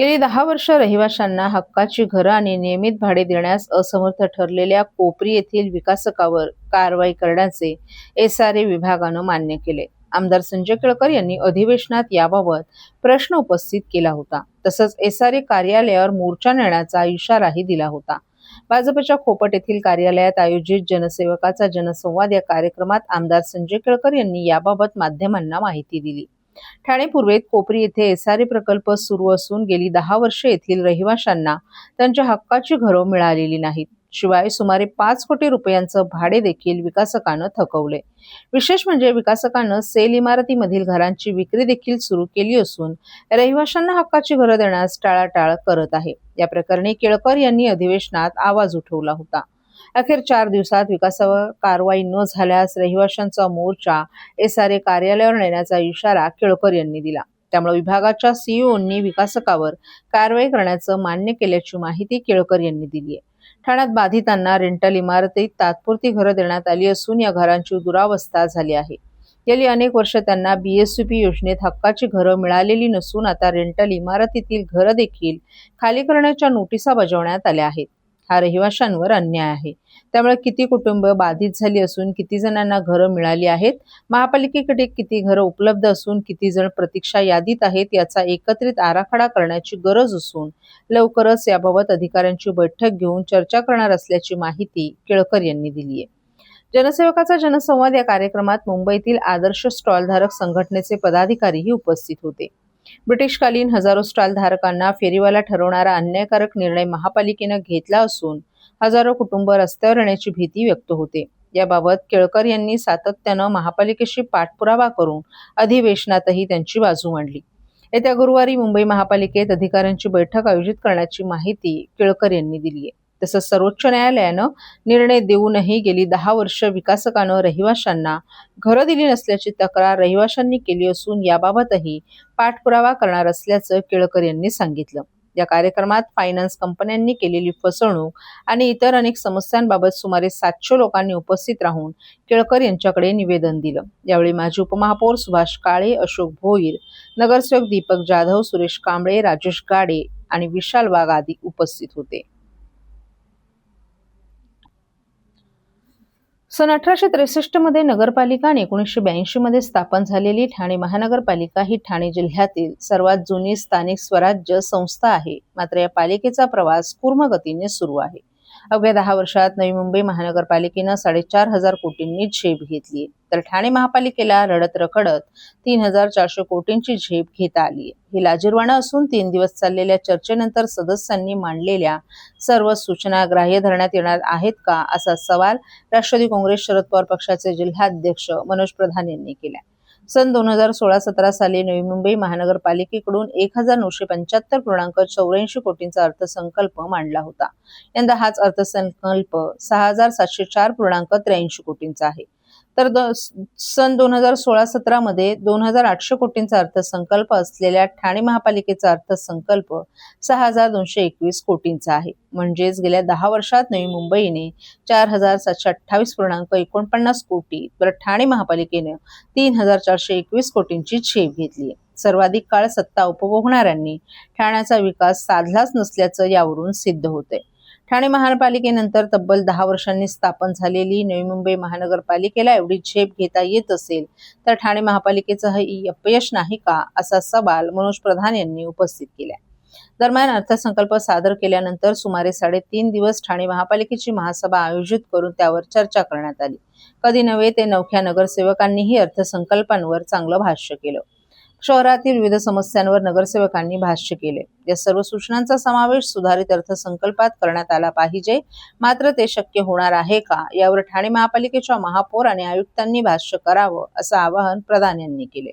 गेली 10 वर्ष रहिवाशांना हक्काची घरं आणि नियमित भाडे देण्यास असमर्थ ठरलेल्या कोपरी येथील विकासकावर कारवाई करण्याचे एसआरए विभागानं मान्य केले. आमदार संजय केळकर यांनी अधिवेशनात याबाबत प्रश्न उपस्थित केला होता. तसंच एसआरए कार्यालयावर मोर्चा नेण्याचा इशाराही दिला होता. भाजपच्या खोपट येथील कार्यालयात आयोजित जनसेवकाचा जनसंवाद या कार्यक्रमात आमदार संजय केळकर यांनी याबाबत माध्यमांना माहिती दिली. ठाणे पूर्वेत कोपरी येथे एसआरए प्रकल्प सुरू असून गेली 10 वर्षे येथील रहिवाशांना त्यांच्या हक्काची घरं मिळालेली नाहीत. शिवाय सुमारे 5 कोटी रुपयांचं भाडे देखील विकासकानं थकवले. विशेष म्हणजे विकासकानं सेल इमारतीमधील घरांची विक्री देखील सुरू केली असून रहिवाशांना हक्काची घरं देण्यास टाळाटाळ करत आहे. या प्रकरणी केळकर यांनी अधिवेशनात आवाज उठवला होता. अखेर 4 दिवसात विकासावर कारवाई न झाल्यास रहिवाशांचा मोर्चा एसआरए कार्यालयावर नेण्याचा इशारा केळकर यांनी दिला. त्यामुळे विभागाच्या सीईओंनी विकासकावर कारवाई करण्याचं मान्य केल्याची माहिती केळकर यांनी दिली आहे. ठाण्यात बाधितांना रेंटल इमारतीत तात्पुरती घरं देण्यात आली असून या घरांची दुरावस्था झाली आहे. गेली अनेक वर्ष त्यांना बीएससीपी योजनेत हक्काची घरं मिळालेली नसून आता रेंटल इमारतीतील घरं देखील खाली करण्याच्या नोटिसा बजावण्यात आल्या आहेत. हा रहिवाशांवर अन्याय आहे. त्यामुळे किती कुटुंब बाधित झाली असून किती जणांना घरं मिळाली आहेत, महापालिकेकडे किती घरं उपलब्ध असून किती जण प्रतीक्षा यादीत आहेत याचा एकत्रित आराखडा करण्याची गरज असून लवकरच याबाबत अधिकाऱ्यांची बैठक घेऊन चर्चा करणार असल्याची माहिती केळकर यांनी दिली आहे. जनसेवकाचा जनसंवाद या कार्यक्रमात मुंबईतील आदर्श स्टॉलधारक संघटनेचे पदाधिकारीही उपस्थित होते. ब्रिटिशकालीन हजारो स्टॉल धारकांना फेरीवाला ठरवणारा अन्यायकारक निर्णय महापालिकेनं घेतला असून हजारो कुटुंब रस्त्यावर येण्याची भीती व्यक्त होते. याबाबत केळकर यांनी सातत्यानं महापालिकेशी पाठपुरावा करून अधिवेशनातही त्यांची बाजू मांडली. येत्या गुरुवारी मुंबई महापालिकेत अधिकाऱ्यांची बैठक आयोजित करण्याची माहिती केळकर यांनी दिली आहे. तसंच सर्वोच्च न्यायालयानं निर्णय देऊनही गेली 10 वर्ष विकासकानं रहिवाशांना घरं दिली नसल्याची तक्रार रहिवाशांनी केली असून याबाबतही पाठपुरावा करणार असल्याचं केळकर यांनी सांगितलं. या कार्यक्रमात फायनान्स कंपन्यांनी केलेली फसवणूक आणि इतर अनेक समस्यांबाबत सुमारे 700 लोकांनी उपस्थित राहून केळकर यांच्याकडे निवेदन दिलं. यावेळी माजी उपमहापौर सुभाष काळे, अशोक भोईर, नगरसेवक दीपक जाधव, सुरेश कांबळे, राजेश गाडे आणि विशाल वाघ आदी उपस्थित होते. सन 1863 मध्ये नगरपालिका आणि 1982 मध्ये स्थापन झालेली ठाणे महानगरपालिका ही ठाणे जिल्ह्यातील सर्वात जुनी स्थानिक स्वराज्य संस्था आहे. मात्र या पालिकेचा प्रवास कूर्म गतीने सुरू आहे. अवघ्या 10 वर्षात नवी मुंबई महानगरपालिकेनं 4,500 कोटींनी झेप घेतली, तर ठाणे महापालिकेला रडत रखडत 3,400 कोटींची झेप घेता आली. ही लाजिरवाणं असून 3 दिवस चाललेल्या चर्चेनंतर सदस्यांनी मांडलेल्या सर्व सूचना ग्राह्य धरण्यात येणार आहेत का, असा सवाल राष्ट्रवादी काँग्रेस शरद पवार पक्षाचे जिल्हाध्यक्ष मनोज प्रधान यांनी केला. सन 2016-17 साली नवी मुंबई महानगरपालिकेकडून 1,975.84 कोटींचा अर्थसंकल्प मांडला होता. यंदा हाच अर्थसंकल्प 6,704.83 कोटींचा आहे. तर सन 2016-17 मध्ये 2,800 कोटींचा अर्थसंकल्प असलेल्या ठाणे महापालिकेचा अर्थसंकल्प 6,221 कोटींचा आहे. म्हणजेच गेल्या 10 वर्षात नवी मुंबईने 4,728.49 कोटी तर ठाणे महापालिकेने 3,421 कोटींची झेप घेतली. सर्वाधिक काळ सत्ता उपभोगणाऱ्यांनी ठाण्याचा विकास साधलाच नसल्याचं यावरून सिद्ध होते. ठाणे महानगरपालिकेनंतर तब्बल 10 वर्षांनी स्थापन झालेली नवी मुंबई महानगरपालिकेला एवढी झेप घेता येत असेल तर ठाणे महापालिकेचं हे अपयश नाही का, असा सवाल मनोज प्रधान यांनी उपस्थित केला. दरम्यान अर्थसंकल्प सादर केल्यानंतर सुमारे 3.5 दिवस ठाणे महापालिकेची महासभा आयोजित करून त्यावर चर्चा करण्यात आली. कधी नव्हे ते नवख्या नगरसेवकांनीही अर्थसंकल्पांवर चांगलं भाष्य केलं. शहरातील विविध समस्यांवर नगरसेवकांनी भाष्य केले. या सर्व सूचनांचा समावेश सुधारित अर्थसंकल्पात करण्यात आला पाहिजे. मात्र ते शक्य होणार आहे का, यावर ठाणे महापालिकेच्या महापौर आणि आयुक्तांनी भाष्य करावं, असं आवाहन प्रधान यांनी केले.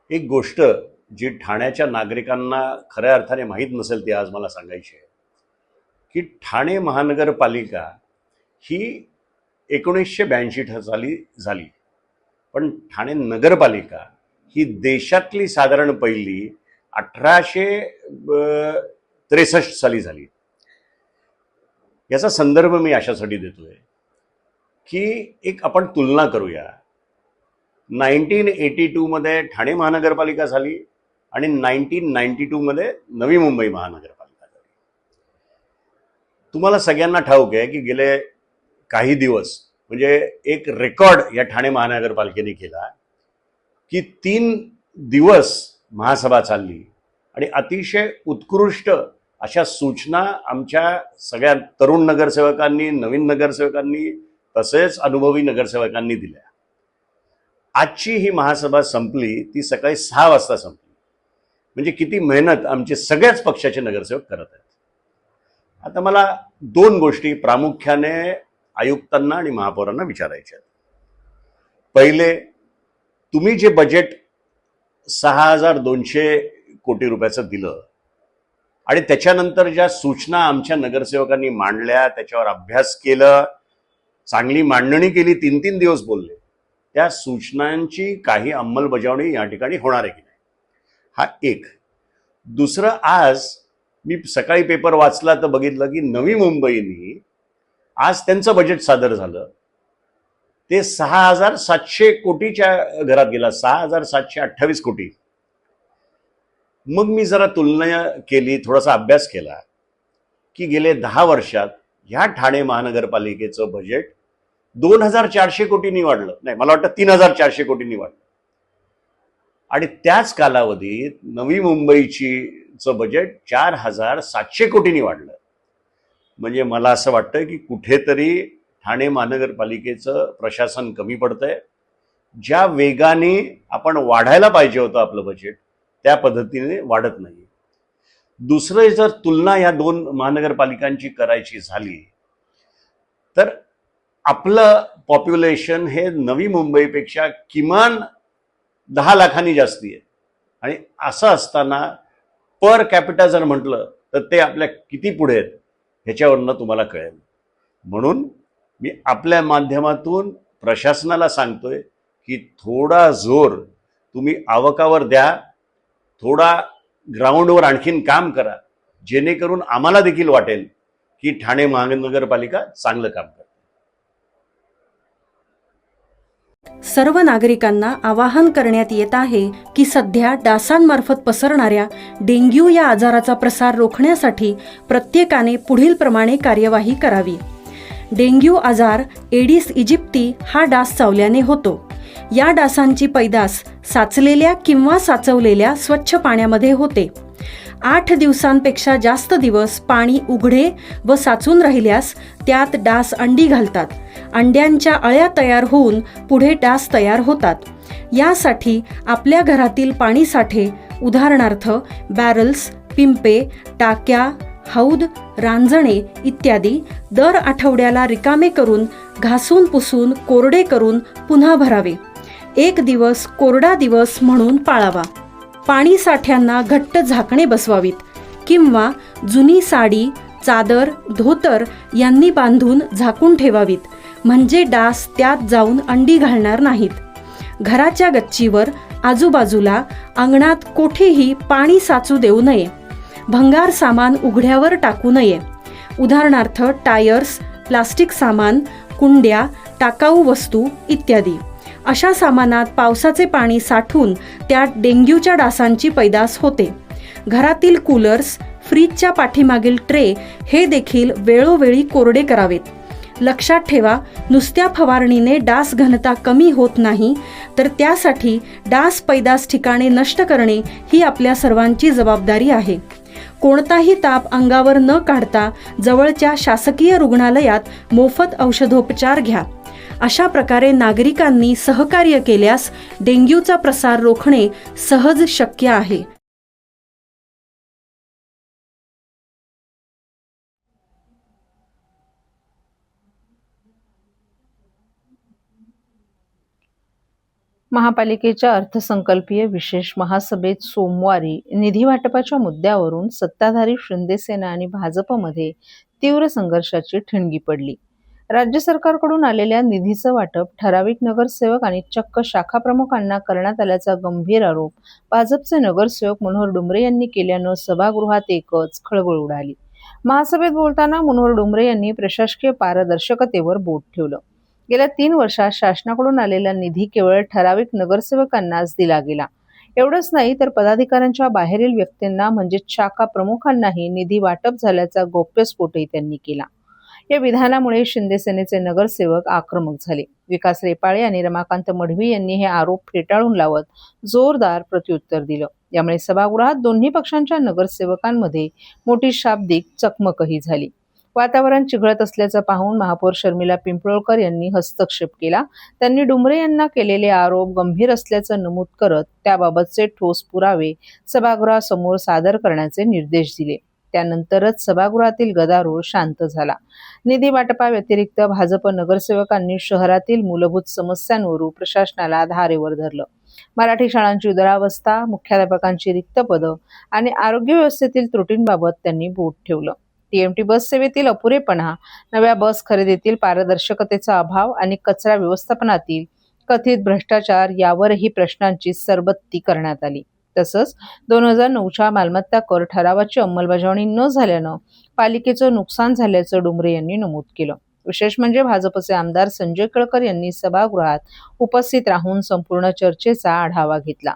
एक गोष्ट जी ठाण्याच्या नागरिकांना खऱ्या अर्थाने माहीत नसेल ती आज मला सांगायची आहे की ठाणे महानगरपालिका ही 1982 साली झाली, पण ठाणे नगरपालिका ही देशातली साधारण पहिली 1863 साली झाली. याचा संदर्भ मी अशासाठी देतोय की एक आपण तुलना करूया. 1982मध्ये ठाणे महानगरपालिका झाली आणि 1992मध्ये नवी मुंबई महानगरपालिका झाली. तुम्हाला सगळ्यांना ठाऊक आहे की गेले काही दिवस म्हणजे एक रेकॉर्ड या ठाणे महानगरपालिकेने केला की 3 दिवस महासभा चालली आणि अतिशय उत्कृष्ट अशा सूचना आमच्या सगळ्या तरुण नगरसेवकांनी, नवीन नगरसेवकांनी तसेच अनुभवी नगरसेवकांनी दिल्या. आजची ही महासभा संपली ती सकाळी 6 वाजता संपली. म्हणजे किती मेहनत आमचे सगळ्याच पक्षाचे नगरसेवक करत आहेत. आता मला 2 गोष्टी प्रामुख्याने आयुक्तांना आणि महापौरांना विचारायच्या आहेत. पहिले, तुम्ही जे बजेट 6,200 कोटी रुपयाचं दिलं आणि त्याच्यानंतर ज्या सूचना आमच्या नगरसेवकांनी मांडल्या, त्याच्यावर अभ्यास केलं, चांगली मांडणी केली, 3-3 दिवस बोलले, त्या सूचनांची काही अंमलबजावणी या ठिकाणी होणार आहे की नाही, हा एक. दुसरं, आज मी सकाळी पेपर वाचला तर बघितलं की नवी मुंबईनी आज त्यांचं बजेट सादर झालं, ते 6,700 कोटीच्या घरात गेला, 6,728 कोटी. मग मी जरा तुलना केली, थोडासा अभ्यास केला की गेले 10 वर्षात ह्या ठाणे महानगरपालिकेचं बजेट 2,400 कोटींनी वाढलं, नाही मला वाटतं 3,400 कोटींनी वाढलं. आणि त्याच कालावधीत नवी मुंबईचं बजेट 4,700 कोटींनी वाढलं. म्हणजे मला असं वाटतं की कुठेतरी ठाणे महानगरपालिकेचं प्रशासन कमी पडतंय. ज्या वेगाने आपण वाढायला पाहिजे होतं आपलं बजेट, त्या पद्धतीने वाढत नाही. दुसरं, जर तुलना या 2 महानगरपालिकांची करायची झाली तर आपलं पॉप्युलेशन हे नवी मुंबईपेक्षा किमान 10 लाखांनी जास्ती आहे. आणि असं असताना पर कॅपिटा जर म्हटलं तर ते आपल्या किती पुढे आहेत ह्याच्यावरनं तुम्हाला कळेल. म्हणून मी आपल्या माध्यमातून प्रशासनाला सांगतोय की थोडा जोर तुम्ही आवकावर द्या, थोडा ग्राउंडवर आणखीन काम करा, जेणेकरून आम्हाला देखील वाटेल की ठाणे महानगरपालिका चांगलं काम करते. सर्व नागरिकांना आवाहन करण्यात येत आहे की सध्या डासांमार्फत पसरणाऱ्या डेंग्यू या आजाराचा प्रसार रोखण्यासाठी प्रत्येकाने पुढीलप्रमाणे कार्यवाही करावी. डेंग्यू आजार एडिस इजिप्ती हा डास चावल्याने होतो. या डासांची पैदास साचलेल्या किंवा साचवलेल्या स्वच्छ पाण्यामध्ये होते. 8 दिवसांपेक्षा जास्त दिवस पाणी उघडे व साचून राहिल्यास त्यात डास अंडी घालतात. अंड्यांच्या अळ्या तयार होऊन पुढे डास तयार होतात. यासाठी आपल्या घरातील पाणीसाठे, उदाहरणार्थ बॅरल्स, पिंपे, टाक्या, हौद, रांजणे इत्यादी दर आठवड्याला रिकामे करून घासून पुसून कोरडे करून पुन्हा भरावे. 1 दिवस कोरडा दिवस म्हणून पाळावा. पाणी साठ्यांना घट्ट झाकणे बसवावीत किंवा जुनी साडी, चादर, धोतर यांनी बांधून झाकून ठेवावीत, म्हणजे डास त्यात जाऊन अंडी घालणार नाहीत. घराच्या गच्चीवर, आजूबाजूला, अंगणात कोठेही पाणी साचू देऊ नये. भंगार सामान उघड्यावर टाकू नये. उदाहरणार्थ टायर्स, प्लास्टिक सामान, कुंड्या, टाकाऊ वस्तू इत्यादी. अशा सामानात पावसाचे पाणी साठून त्यात डेंग्यूच्या डासांची पैदास होते. घरातील कूलर्स, फ्रीजच्या पाठीमागील ट्रे हे देखील वेळोवेळी कोरडे करावेत. लक्षात ठेवा, नुसत्या फवारणीने डास घनता कमी होत नाही, तर त्यासाठी डास पैदास ठिकाणे नष्ट करणे ही आपल्या सर्वांची जबाबदारी आहे. कोणताही ताप अंगावर न काढता जवळच्या शासकीय रुग्णालयात मोफत औषधोपचार घ्या. अशा प्रकारे नागरिकांनी सहकार्य केल्यास डेंग्यूचा प्रसार रोखणे सहज शक्य आहे. महापालिकेच्या अर्थसंकल्पीय विशेष महासभेत सोमवारी निधी वाटपाच्या मुद्द्यावरून सत्ताधारी शिंदे सेना आणि भाजपमध्ये तीव्र संघर्षाची ठिणगी पडली. राज्य सरकारकडून आलेल्या निधीचं वाटप ठराविक नगरसेवक आणि चक्क शाखा प्रमुखांना करण्यात आल्याचा गंभीर आरोप भाजपचे नगरसेवक मनोहर डुमरे यांनी केल्यानं सभागृहात एकच खळबळ उडाली. महासभेत बोलताना मनोहर डुमरे यांनी प्रशासकीय पारदर्शकतेवर बोट ठेवलं. गेल्या 3 वर्षात शासनाकडून आलेला निधी केवळ ठराविक नगरसेवकांनाच दिला गेला. एवढंच नाही तर पदाधिकाऱ्यांच्या बाहेरील व्यक्तींना म्हणजेच शाखा प्रमुखांनाही निधी वाटप झाल्याचा गौप्यस्फोटही त्यांनी केला. या विधानामुळे शिंदे सेनेचे नगरसेवक आक्रमक झाले. विकास रेपाळे आणि रमाकांत मढवी यांनी हे आरोप फेटाळून लावत जोरदार प्रत्युत्तर दिलं. यामुळे सभागृहात दोन्ही पक्षांच्या नगरसेवकांमध्ये मोठी शाब्दिक चकमकही झाली. वातावरण चिघळत असल्याचं पाहून महापौर शर्मिला पिंपळकर यांनी हस्तक्षेप केला. त्यांनी डुमरे यांना केलेले आरोप गंभीर असल्याचं नमूद करत त्याबाबतचे ठोस पुरावे सभागृहासमोर सादर करण्याचे निर्देश दिले. त्यानंतरच सभागृहातील गदारोळ शांत झाला. निधी वाटपाव्यतिरिक्त भाजप नगरसेवकांनी शहरातील मूलभूत समस्यांवरून प्रशासनाला धारेवर धरलं. मराठी शाळांची दुरावस्था, मुख्याध्यापकांची रिक्त पदं आणि आरोग्य व्यवस्थेतील त्रुटींबाबत त्यांनी बोट ठेवलं. टीएमटी बस सेवेतील अपुरेपणा, नव्या बस खरेदीतील पारदर्शकतेचा अभाव आणि कचरा व्यवस्थापनातील कथित भ्रष्टाचार यावरही प्रश्नांची सरबत्ती करण्यात आली. तसंच 2009च्या मालमत्ता कर ठरावाची अंमलबजावणी न झाल्यानं पालिकेचं नुकसान झाल्याचं डुमरे यांनी नमूद केलं. विशेष म्हणजे भाजपचे आमदार संजय केळकर यांनी सभागृहात उपस्थित राहून संपूर्ण चर्चेचा आढावा घेतला.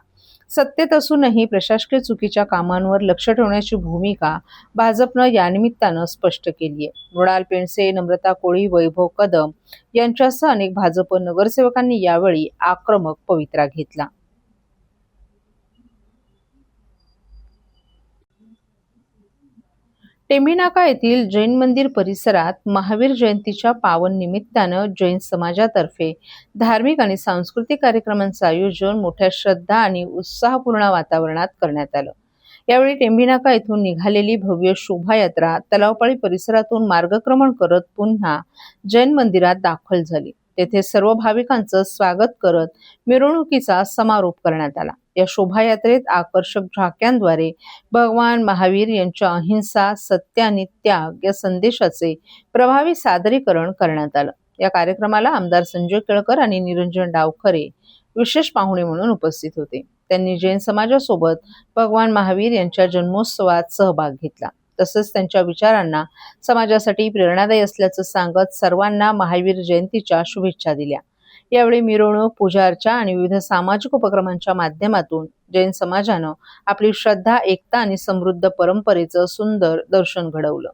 सत्तेत असूनही प्रशासकीय चुकीच्या कामांवर लक्ष ठेवण्याची भूमिका भाजपनं यानिमित्तानं स्पष्ट केली आहे. मृणाल पेंडसे, नम्रता कोळी, वैभव कदम यांच्यासह अनेक भाजप नगरसेवकांनी यावेळी आक्रमक पवित्रा घेतला. टेंभीनाका येथील जैन मंदिर परिसरात महावीर जयंतीच्या पावन निमित्तानं जैन समाजातर्फे धार्मिक आणि सांस्कृतिक कार्यक्रमांचं आयोजन मोठ्या श्रद्धा आणि उत्साहपूर्ण वातावरणात करण्यात आलं. यावेळी टेंभीनाका येथून निघालेली भव्य शोभायात्रा तलावपाळी परिसरातून मार्गक्रमण करत पुन्हा जैन मंदिरात दाखल झाली. तेथे सर्व भाविकांचं स्वागत करत मिरवणुकीचा समारोप करण्यात आला. या शोभायात्रेत आकर्षक झाक्यांद्वारे भगवान महावीर यांच्या अहिंसा, सत्य आणि त्याग या संदेशाचे प्रभावी सादरीकरण करण्यात आलं. या कार्यक्रमाला आमदार संजय केळकर आणि निरंजन डावखरे विशेष पाहुणे म्हणून उपस्थित होते. त्यांनी जैन समाजासोबत भगवान महावीर यांच्या जन्मोत्सवात सहभाग घेतला. तसंच त्यांच्या विचारांना समाजासाठी प्रेरणादायी असल्याचं सांगत सर्वांना महावीर जयंतीच्या शुभेच्छा दिल्या. यावेळी मिरवणूक, पूजा अर्चा आणि विविध सामाजिक उपक्रमांच्या माध्यमातून जैन समाजानं आपली श्रद्धा, एकता आणि समृद्ध परंपरेचं सुंदर दर्शन घडवलं.